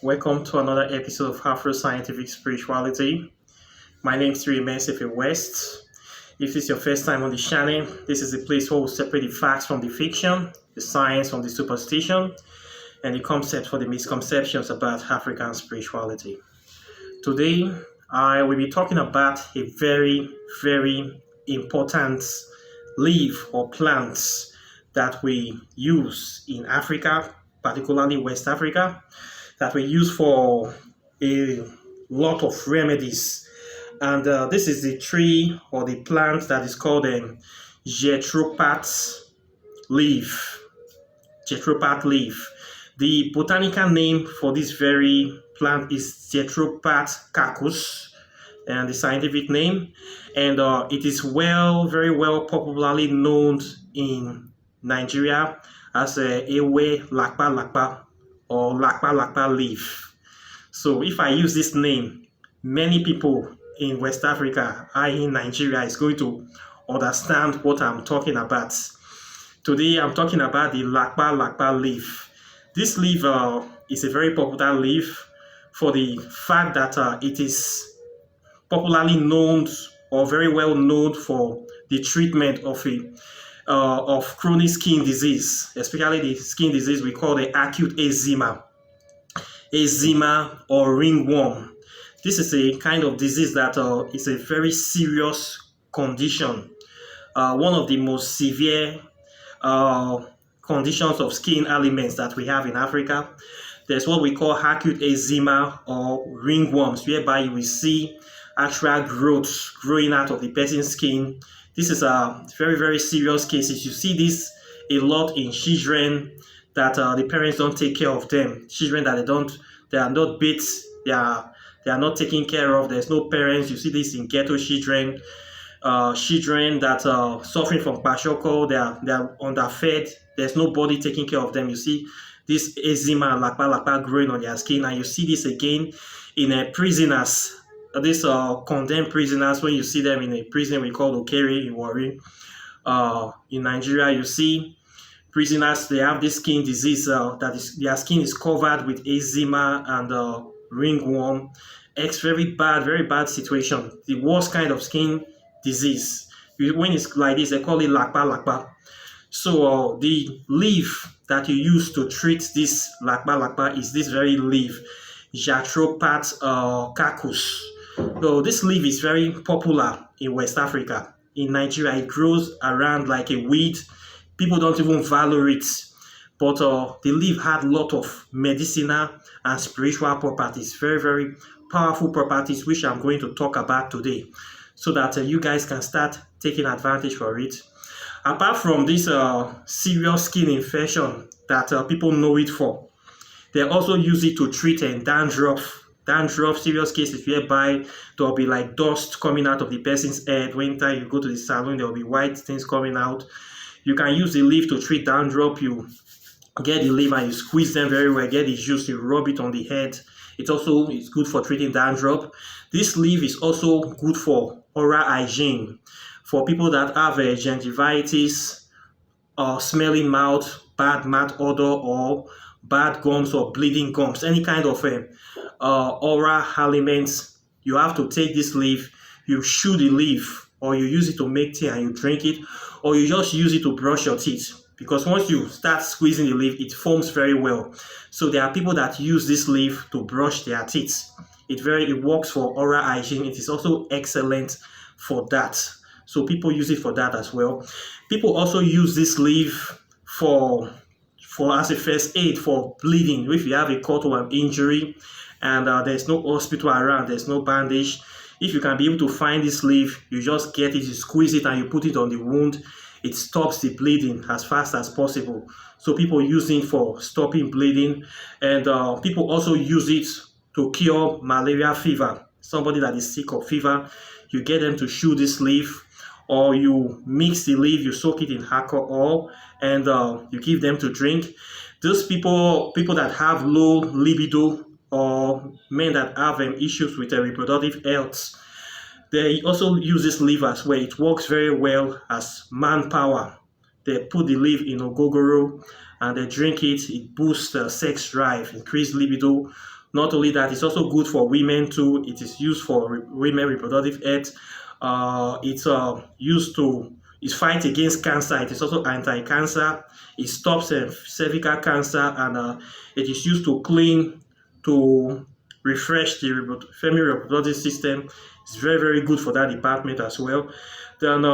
Welcome to another episode of Afro Scientific Spirituality. My name is Ife West. If this is your first time on the channel, this is a place where we separate the facts from the fiction, the science from the superstition, and the concept for the misconceptions about African spirituality. Today, I will be talking about a very, very important leaf or plant that we use in Africa, particularly West Africa, that we use for a lot of remedies. And this is the tree or the plant that is called Jatropha leaf. Jatropha leaf. The botanical name for this very plant is Jatropha Curcas, and the scientific name. And it is very well popularly known in Nigeria as Ewe LapaLapa or LapaLapa leaf. So if I use this name, many people in West Africa, i.e. in Nigeria, is going to understand what I'm talking about. Today I'm talking about the LapaLapa leaf. This leaf is a very popular leaf for the fact that it is popularly known or very well known for the treatment of chronic skin disease, especially the skin disease we call the acute eczema or ringworm. This is a kind of disease that is a very serious condition, one of the most severe conditions of skin ailments that we have in Africa. There's what we call acute eczema or ringworms, whereby you will see actual growths growing out of the person's skin. This is a very, very serious cases. You see this a lot in children that the parents don't take care of them. Children that they are not bit, they are not taken care of. There's no parents. You see this in ghetto children, children that are suffering from kwashiorkor. They are underfed. There's nobody taking care of them. You see this eczema and LapaLapa growing on their skin, and you see this again in prisoners. These condemned prisoners, when you see them in a prison we call Okere in Warri. In Nigeria, you see prisoners, they have this skin disease their skin is covered with eczema and ringworm. It's very bad situation. The worst kind of skin disease. When it's like this, they call it LapaLapa. So the leaf that you use to treat this LapaLapa is this very leaf, Jatropha Curcas. So this leaf is very popular in West Africa. In Nigeria, it grows around like a weed. People don't even value it. But the leaf had a lot of medicinal and spiritual properties, very, very powerful properties, which I'm going to talk about today, so that you guys can start taking advantage for it. Apart from this serious skin infection that people know it for, they also use it to treat dandruff. Dandruff, serious cases whereby there will be like dust coming out of the person's head. When time you go to the salon, there will be white things coming out. You can use the leaf to treat dandruff. You get the leaf and you squeeze them very well. Get the juice, you rub it on the head. It also is good for treating dandruff. This leaf is also good for oral hygiene. For people that have gingivitis, smelling mouth, bad mouth odor, or bad gums or bleeding gums, any kind of oral ailments, you have to take this leaf. You chew the leaf, or you use it to make tea and you drink it, or you just use it to brush your teeth, because once you start squeezing the leaf, it forms very well. So there are people that use this leaf to brush their teeth. It works for oral hygiene. It is also excellent for that. So people use it for that as well. People also use this leaf for as a first aid for bleeding. If you have a cut or an injury and there's no hospital around, there's no bandage, if you can be able to find this leaf, you just get it, you squeeze it and you put it on the wound. It stops the bleeding as fast as possible. So people use it for stopping bleeding, and people also use it to cure malaria fever. Somebody that is sick of fever, you get them to chew this leaf, or you mix the leaf, you soak it in alcohol, and you give them to drink. Those people that have low libido, or men that have issues with their reproductive health, they also use this leaf as well. It works very well as manpower. They put the leaf in ogogoro and they drink it. It boosts sex drive, increase libido. Not only that, it's also good for women too. It is used for women reproductive health. It's used to it fight against cancer. It is also anti-cancer. It stops cervical cancer, and it is used to clean, to refresh the female reproductive system. It's very, very good for that department as well. Then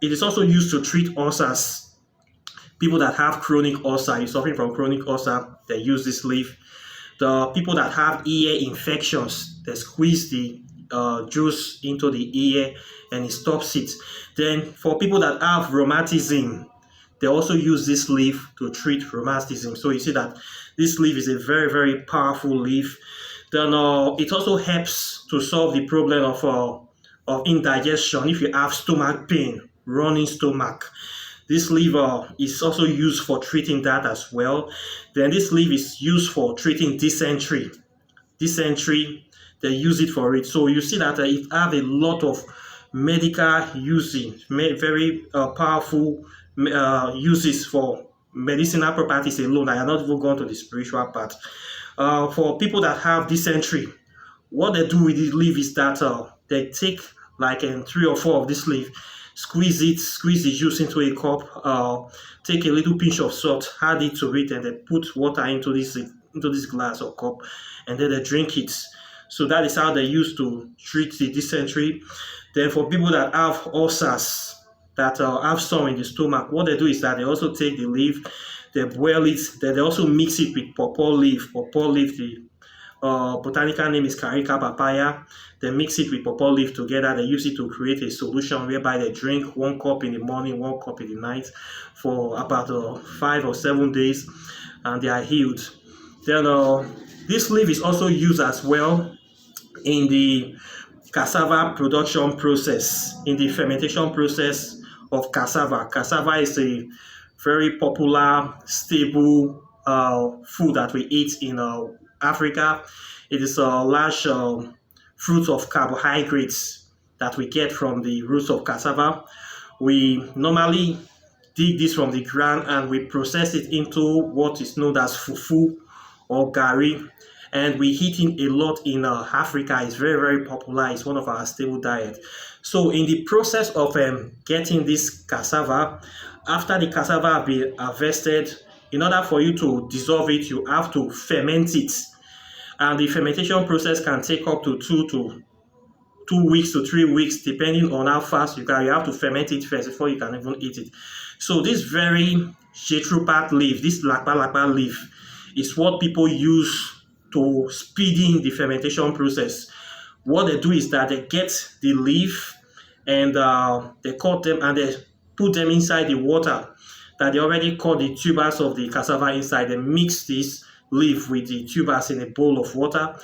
it is also used to treat ulcers. People that have chronic ulcer, you're suffering from chronic ulcer, they use this leaf. The people that have ear infections, they squeeze the juice into the ear and it stops it. Then for people that have rheumatism, they also use this leaf to treat rheumatism. So you see that this leaf is a very, very powerful leaf. Then it also helps to solve the problem of indigestion. If you have stomach pain, running stomach, this leaf is also used for treating that as well. Then this leaf is used for treating dysentery. Dysentery, they use it for it. So you see that it have a lot of medical using, very powerful uses for medicinal properties alone. I have not even gone to the spiritual part. For people that have dysentery, what they do with this leaf is that they take like 3 or 4 of this leaf, squeeze the juice into a cup, take a little pinch of salt, add it to it, and then put water into this glass or cup, and then they drink it. So that is how they used to treat the dysentery. Then for people that have ulcers, that have some in the stomach, what they do is that they also take the leaf, they boil it, then they also mix it with pawpaw leaf. Pawpaw leaf, the botanical name is Carica papaya. They mix it with pawpaw leaf together. They use it to create a solution whereby they drink 1 cup in the morning, 1 cup in the night for about 5 or 7 days, and they are healed. Then this leaf is also used as well in the cassava production process, in the fermentation process of cassava. Cassava is a very popular, stable food that we eat in Africa. It is a large fruit of carbohydrates that we get from the roots of cassava. We normally dig this from the ground and we process it into what is known as fufu or gari, and we eat it a lot in Africa. It's very, very popular. It's one of our stable diet. So in the process of getting this cassava, after the cassava has been harvested, in order for you to dissolve it, you have to ferment it. And the fermentation process can take up to 2 weeks to 3 weeks, depending on how fast you can. You have to ferment it first before you can even eat it. So this very Jatropha leaf, this LapaLapa leaf, is what people use to speeding the fermentation process. What they do is that they get the leaf and they cut them and they put them inside the water that they already cut the tubers of the cassava inside. They mix this leaf with the tubers in a bowl of water,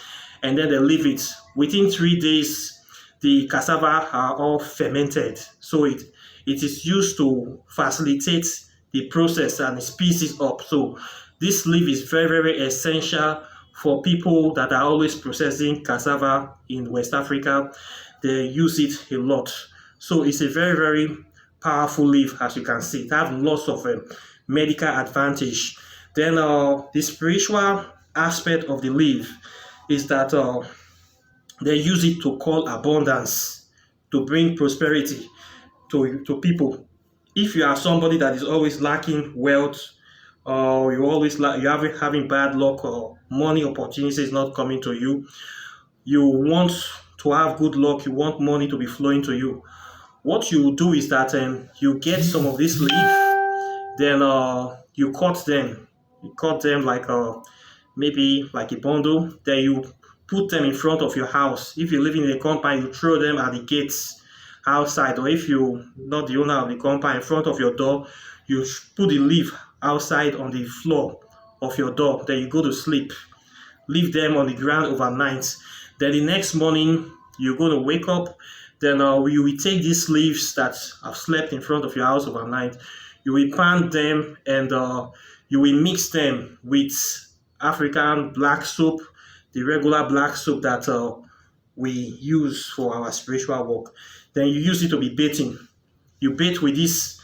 and then they leave it. Within 3 days, the cassava are all fermented. So it is used to facilitate the process and it speeds it up. So this leaf is very, very essential for people that are always processing cassava in West Africa. They use it a lot. So it's a very, very powerful leaf, as you can see. It has lots of medical advantage. Then the spiritual aspect of the leaf is that they use it to call abundance, to bring prosperity to people. If you are somebody that is always lacking wealth, or you're having bad luck, or money opportunities not coming to you, you want to have good luck, you want money to be flowing to you, what you do is that you get some of this leaf, then you cut them like maybe like a bundle, then you put them in front of your house. If you live in a compound, you throw them at the gates outside, or if you're not the owner of the compound, in front of your door, you put the leaf outside on the floor of your door. Then you go to sleep, leave them on the ground overnight. Then the next morning you're going to wake up, then you will take these leaves that have slept in front of your house overnight, you will pound them, and you will mix them with African black soap, the regular black soap that we use for our spiritual work. Then you use it to be bathing. You bathe with this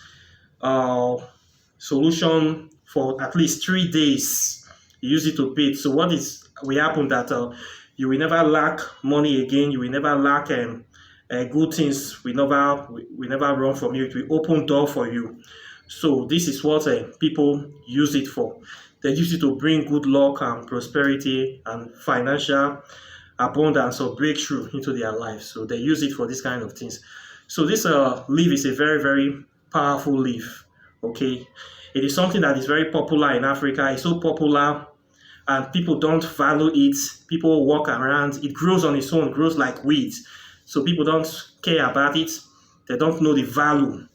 solution for at least 3 days. You use it to bathe. So what is will happen that you will never lack money again. You will never lack good things. We never run from you. It will open door for you. So this is what people use it for. They use it to bring good luck and prosperity and financial abundance or breakthrough into their lives. So they use it for this kind of things. So this leaf is a very, very powerful leaf. Okay, it is something that is very popular in Africa. It's so popular and people don't value it. People walk around. It grows on its own, grows like weeds. So people don't care about it. They don't know the value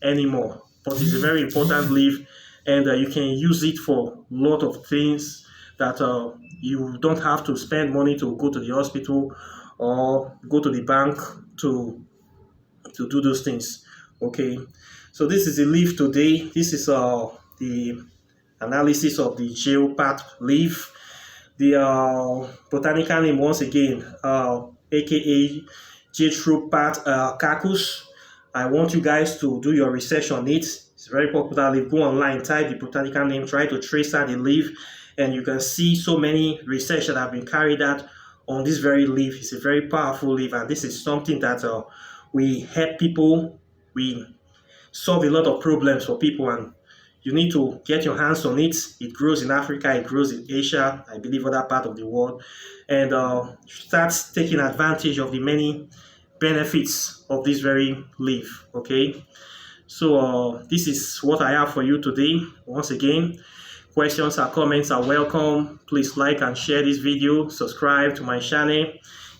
anymore. But it's a very important leaf, and you can use it for a lot of things that you don't have to spend money to go to the hospital or go to the bank to do those things. Okay, so this is the leaf today. This is the analysis of the geopath leaf. The botanical name once again, aka Jatropha Curcas. I want you guys to do your research on it. It's very popular leaf. Go online, type the botanical name, try to trace out the leaf, and you can see so many research that have been carried out on this very leaf. It's a very powerful leaf, and this is something that we help people. We solve a lot of problems for people, and you need to get your hands on it. It grows in Africa, it grows in Asia, I believe other part of the world, and start taking advantage of the many benefits of this very leaf. Okay, so this is what I have for you today. Once again, questions or comments are welcome. Please like and share this video, subscribe to my channel,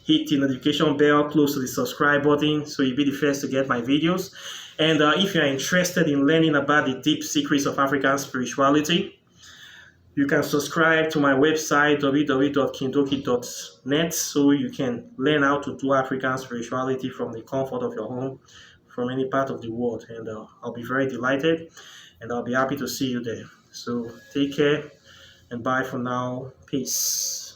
hit the notification bell close to the subscribe button so you'll be the first to get my videos. And if you're interested in learning about the deep secrets of African spirituality, you can subscribe to my website www.kindoki.net so you can learn how to do African spirituality from the comfort of your home, from any part of the world. And I'll be very delighted, and I'll be happy to see you there. So take care, and bye for now. Peace.